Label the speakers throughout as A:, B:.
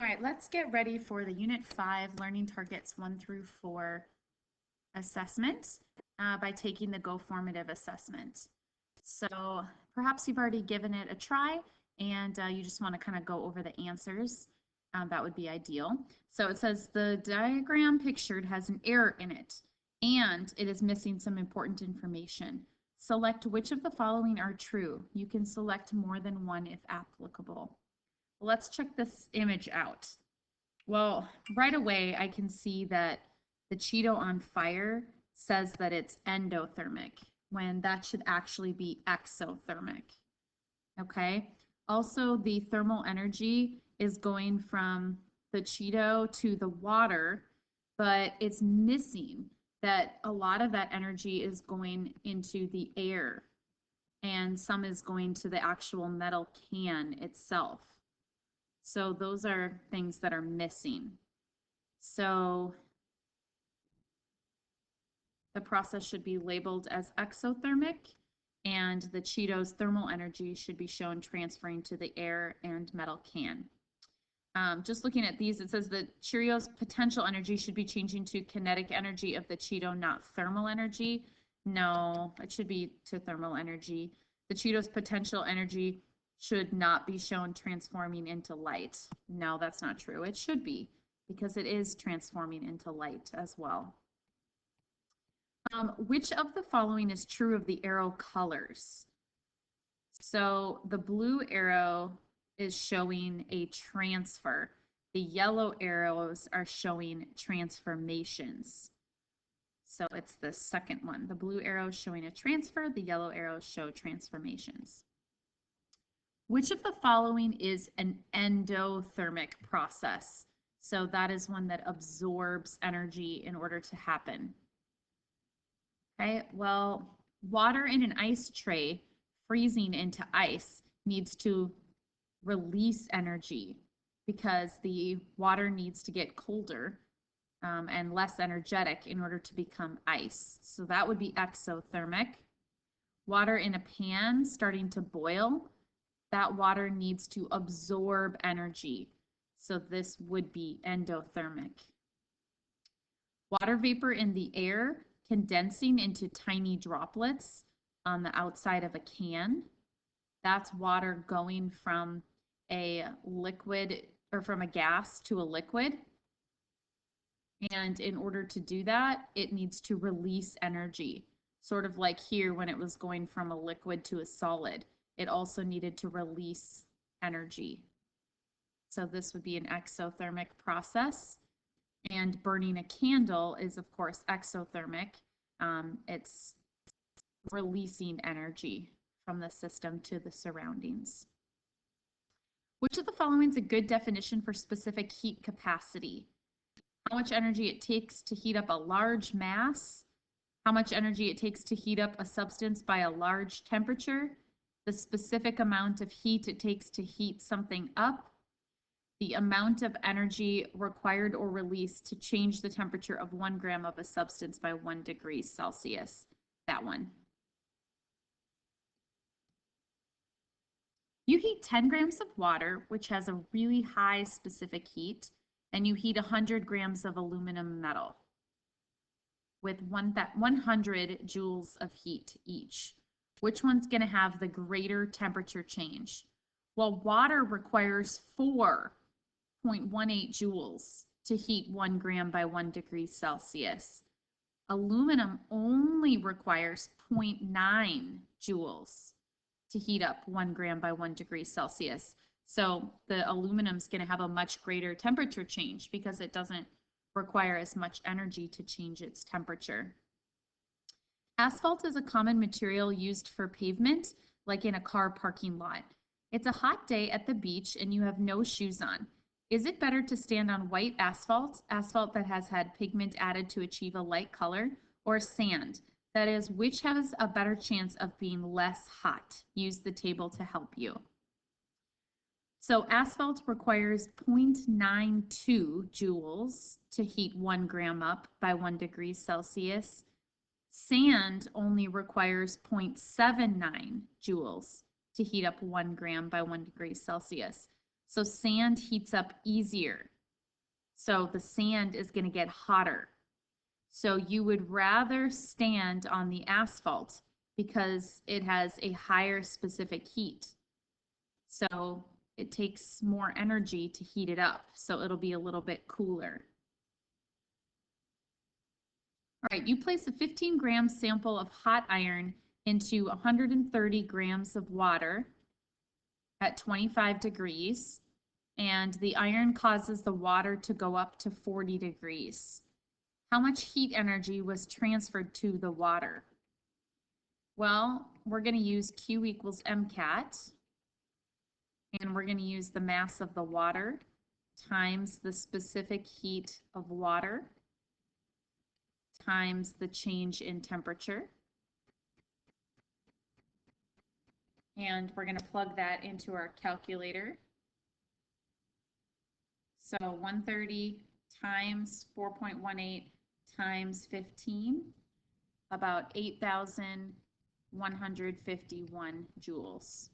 A: All right, let's get ready for the Unit 5 Learning Targets 1 through 4 assessment by taking the Go Formative assessment. So perhaps you've already given it a try and you just want to kind of go over the answers. That would be ideal. So it says the diagram pictured has an error in it and it is missing some important information. Select which of the following are true. You can select more than one if applicable. Let's check this image out. Well, right away I can see that the Cheeto on fire says that it's endothermic when that should actually be exothermic. Okay. Also, the thermal energy is going from the Cheeto to the water, but it's missing that a lot of that energy is going into the air and some is going to the actual metal can itself. So those are things that are missing. So the process should be labeled as exothermic, and the Cheeto's thermal energy should be shown transferring to the air and metal can. Just looking at these, it says that Cheerios potential energy should be changing to kinetic energy of the Cheeto, not thermal energy. No, it should be to thermal energy. The Cheeto's potential energy should not be shown transforming into light. No, that's not true. It should be, because it is transforming into light as well. Which of the following is true of the arrow colors? So the blue arrow is showing a transfer. The yellow arrows are showing transformations. So it's the second one. The blue arrow is showing a transfer. The yellow arrows show transformations. Which of the following is an endothermic process? So that is one that absorbs energy in order to happen. Okay, well, water in an ice tray freezing into ice needs to release energy because the water needs to get colder and less energetic in order to become ice. So that would be exothermic. Water in a pan starting to boil, that water needs to absorb energy. So this would be endothermic. Water vapor in the air condensing into tiny droplets on the outside of a can. That's water going from a liquid or from a gas to a liquid. And in order to do that, it needs to release energy. Sort of like here when it was going from a liquid to a solid. It also needed to release energy. So this would be an exothermic process. And burning a candle is, of course, exothermic. It's releasing energy from the system to the surroundings. Which of the following is a good definition for specific heat capacity? How much energy it takes to heat up a large mass, how much energy it takes to heat up a substance by a large temperature, the specific amount of heat it takes to heat something up, the amount of energy required or released to change the temperature of 1 gram of a substance by 1 degree Celsius. That one. You heat 10 grams of water, which has a really high specific heat, and you heat 100 grams of aluminum metal with 100 joules of heat each. Which one's going to have the greater temperature change? Well, water requires 4.18 joules to heat 1 gram by 1 degree Celsius. Aluminum only requires 0.9 joules to heat up 1 gram by 1 degree Celsius. So the aluminum is going to have a much greater temperature change because it doesn't require as much energy to change its temperature. Asphalt is a common material used for pavement, like in a car parking lot. It's a hot day at the beach and you have no shoes on. Is it better to stand on white asphalt, asphalt that has had pigment added to achieve a light color, or sand? That is, which has a better chance of being less hot? Use the table to help you. So asphalt requires 0.92 joules to heat 1 gram up by 1 degree Celsius. Sand only requires 0.79 joules to heat up 1 gram by 1 degree Celsius. So sand heats up easier. So the sand is going to get hotter. So you would rather stand on the asphalt because it has a higher specific heat. So it takes more energy to heat it up. So it'll be a little bit cooler. All right, you place a 15-gram sample of hot iron into 130 grams of water at 25 degrees, and the iron causes the water to go up to 40 degrees. How much heat energy was transferred to the water? Well, we're going to use Q equals MCAT, and we're going to use the mass of the water times the specific heat of water times the change in temperature. And we're going to plug that into our calculator. So 130 times 4.18 times 15, about 8,151 joules.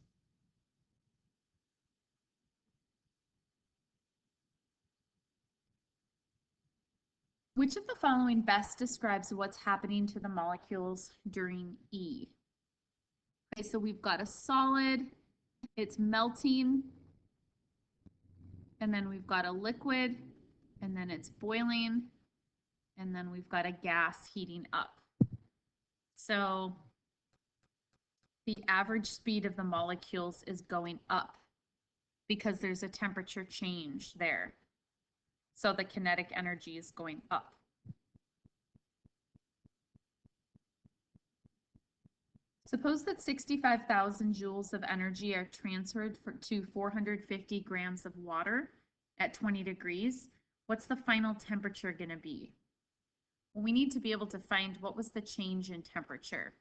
A: Which of the following best describes what's happening to the molecules during E? Okay, so we've got a solid, it's melting, and then we've got a liquid, and then it's boiling, and then we've got a gas heating up. So the average speed of the molecules is going up because there's a temperature change there. So the kinetic energy is going up. Suppose that 65,000 joules of energy are transferred to 450 grams of water at 20 degrees. What's the final temperature going to be? Well, we need to be able to find what was the change in temperature.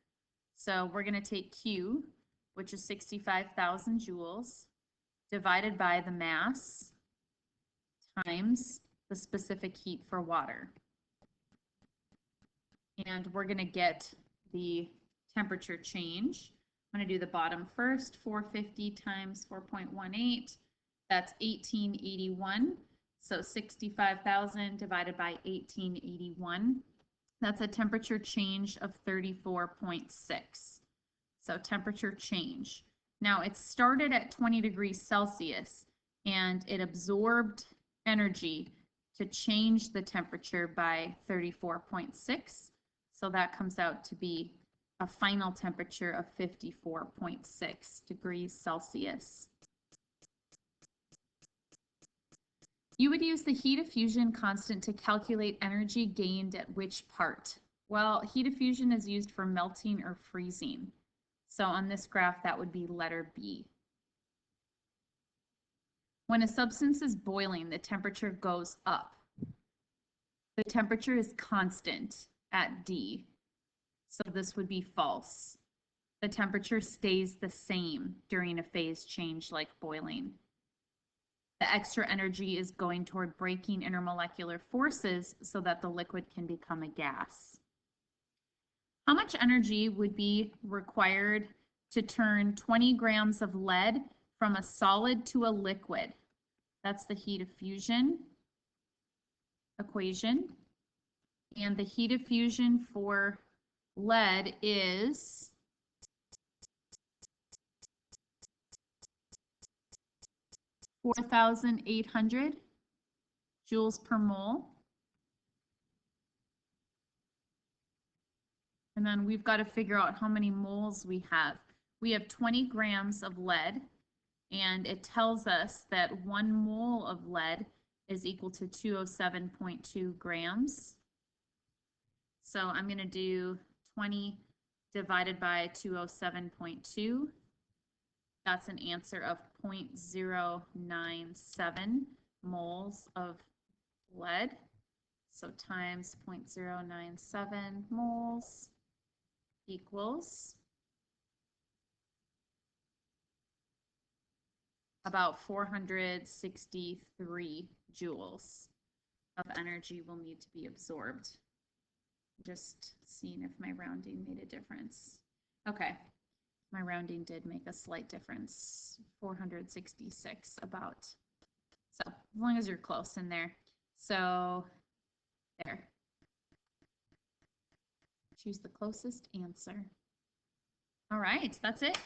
A: So we're going to take Q, which is 65,000 joules, divided by the mass times the specific heat for water. And we're going to get the temperature change. I'm going to do the bottom first. 450 times 4.18, that's 1881. So 65,000 divided by 1881, that's a temperature change of 34.6. So temperature change. Now it started at 20 degrees Celsius and it absorbed energy to change the temperature by 34.6. So that comes out to be a final temperature of 54.6 degrees Celsius. You would use the heat of fusion constant to calculate energy gained at which part? Well, heat of fusion is used for melting or freezing. So on this graph, that would be letter B. When a substance is boiling, the temperature goes up. The temperature is constant at D. So this would be false. The temperature stays the same during a phase change like boiling. The extra energy is going toward breaking intermolecular forces so that the liquid can become a gas. How much energy would be required to turn 20 grams of lead from a solid to a liquid? That's the heat of fusion equation. And the heat of fusion for lead is 4,800 joules per mole. And then we've got to figure out how many moles we have. We have 20 grams of lead, and it tells us that 1 mole of lead is equal to 207.2 grams. So I'm going to do 20 divided by 207.2. That's an answer of 0.097 moles of lead. So times 0.097 moles equals about 463 joules of energy will need to be absorbed. Just seeing if my rounding made a difference. Okay, my rounding did make a slight difference. 466 about. as long as you're close in there. So there. Choose the closest answer. All right, that's it.